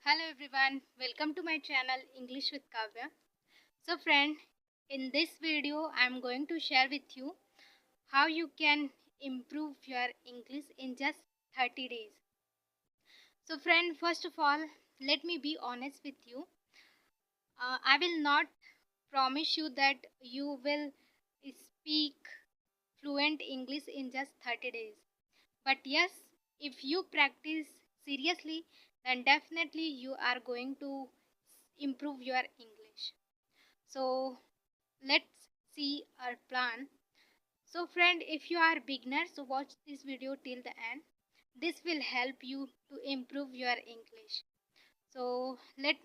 Hello everyone, welcome to my channel English with Kavya. So friend, in this video I am going to share with you how you can improve your English in just 30 days. So friend, first of all, let me be honest with you. I will not promise you that you will speak fluent English in just 30 days. But yes, if you practice seriously, then definitely you are going to improve your English. So let's see our plan. So friend, if you are beginner, so watch this video till the end. This will help you to improve your English. So let's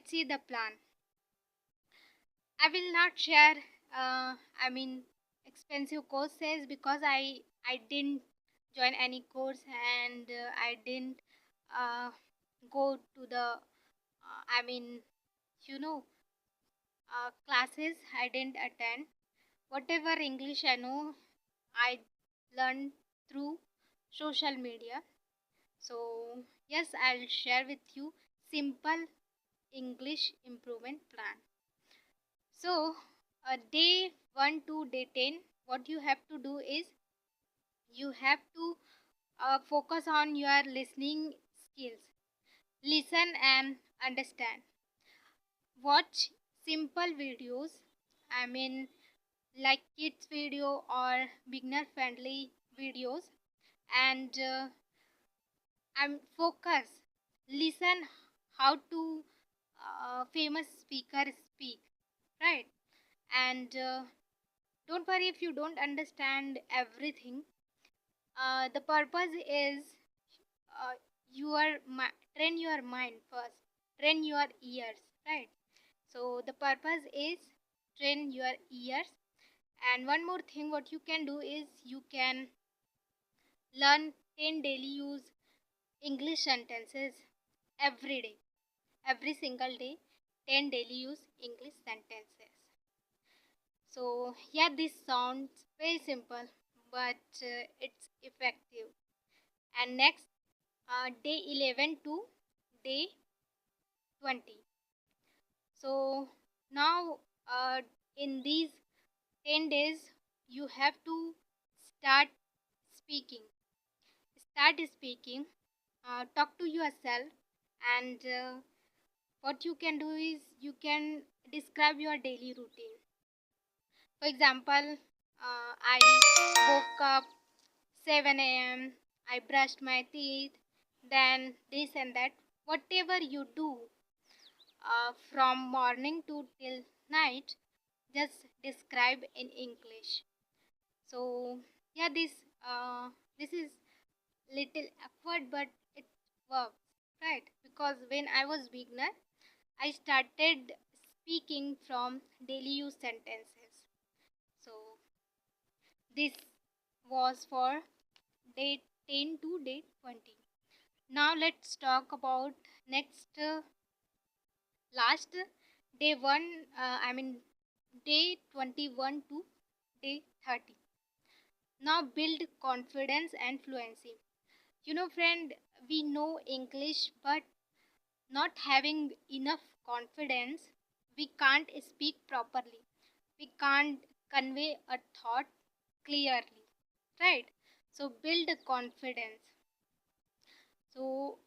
see the plan. I will not share expensive courses because I didn't join any course and I didn't uh, go to the I mean you know classes. I didn't attend. Whatever English I know, I learned through social media. So yes, I'll share with you simple English improvement plan. So day 1 to day 10, what you have to do is you have to focus on your listening skills. Listen and understand. Watch simple videos. I mean like kids video or beginner friendly videos, and I'm focus. Listen how to famous speaker speak, right? And don't worry if you don't understand everything. The purpose is uh, train your mind first, train your ears, right? So the purpose is train your ears. And one more thing, what you can do is you can learn 10 daily use English sentences every day, every single day, 10 daily use English sentences. So yeah, this sounds very simple, but it's effective. And next, day 11 to day 20. So now, in these 10 days, you have to start speaking. Start speaking. Talk to yourself, and what you can do is you can describe your daily routine. For example, I woke up 7 a.m. I brushed my teeth, then this and that. Whatever you do from morning to till night, just describe in English. So yeah, this is little awkward, but it works, right? Because when I was beginner, I started speaking from daily use sentences. So this was for day 10 to day 20. Now let's talk about next last day 1 day 21 to day 30. Now build confidence and fluency. You know friend, we know English, but not having enough confidence, we can't speak properly, we can't convey a thought clearly, right? So build confidence. So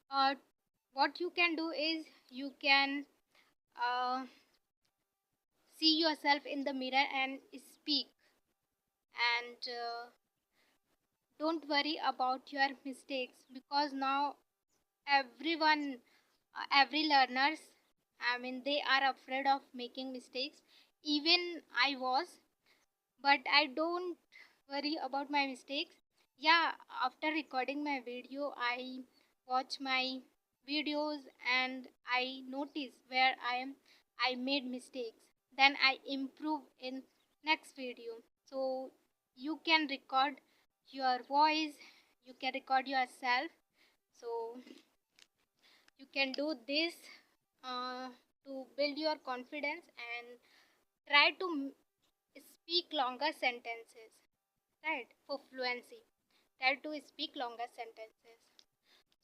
what you can do is you can uh, see yourself in the mirror and speak, and don't worry about your mistakes, because now everyone every learners, they are afraid of making mistakes. Even I was, but I don't worry about my mistakes. Yeah, after recording my video, I watch my videos and I notice where I made mistakes. Then I improve in next video. So you can record your voice, you can record yourself. So you can do this uh, to build your confidence and try to speak longer sentences, right? For fluency, try to speak longer sentences.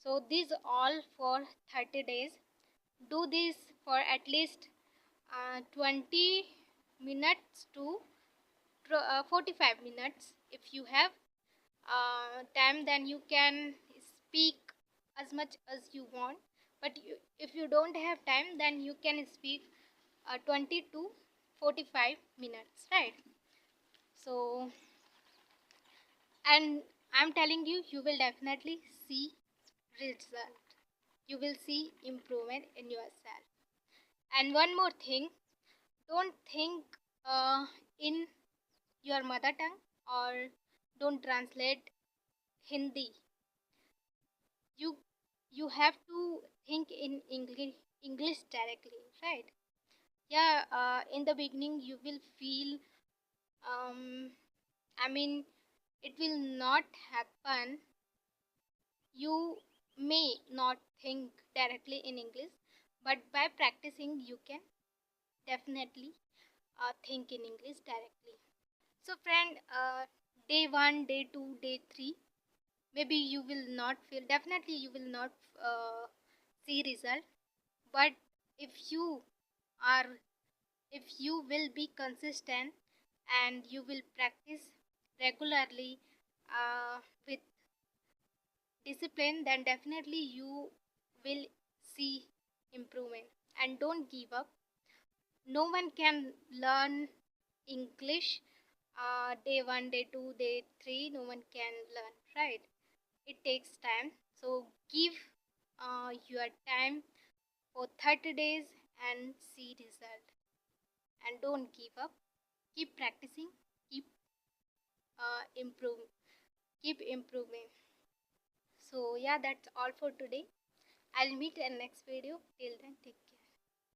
So these all for 30 days. Do this for at least 20 minutes to 45 minutes. If you have time, then you can speak as much as you want, but if you don't have time, then you can speak 20 to 45 minutes, right? So, and I'm telling you, you will definitely see result. You will see improvement in yourself. And one more thing, don't think in your mother tongue, or don't translate Hindi. You you have to think in English directly, right? Yeah, in the beginning you will feel, um I mean, it will not happen. You may not think directly in English, but by practicing you can definitely think in English directly. So friend, day 1, day 2, day 3, maybe you will not feel, definitely you will not see result, but if you are, if you will be consistent and you will practice regularly with discipline, then definitely you will see improvement. And don't give up. No one can learn English day 1, day 2, day 3. No one can learn, right? It takes time. So give your time for 30 days and see result. And don't give up. Keep practicing. Keep improve. Keep improving. So yeah, that's all for today. I'll meet in next video. Till then,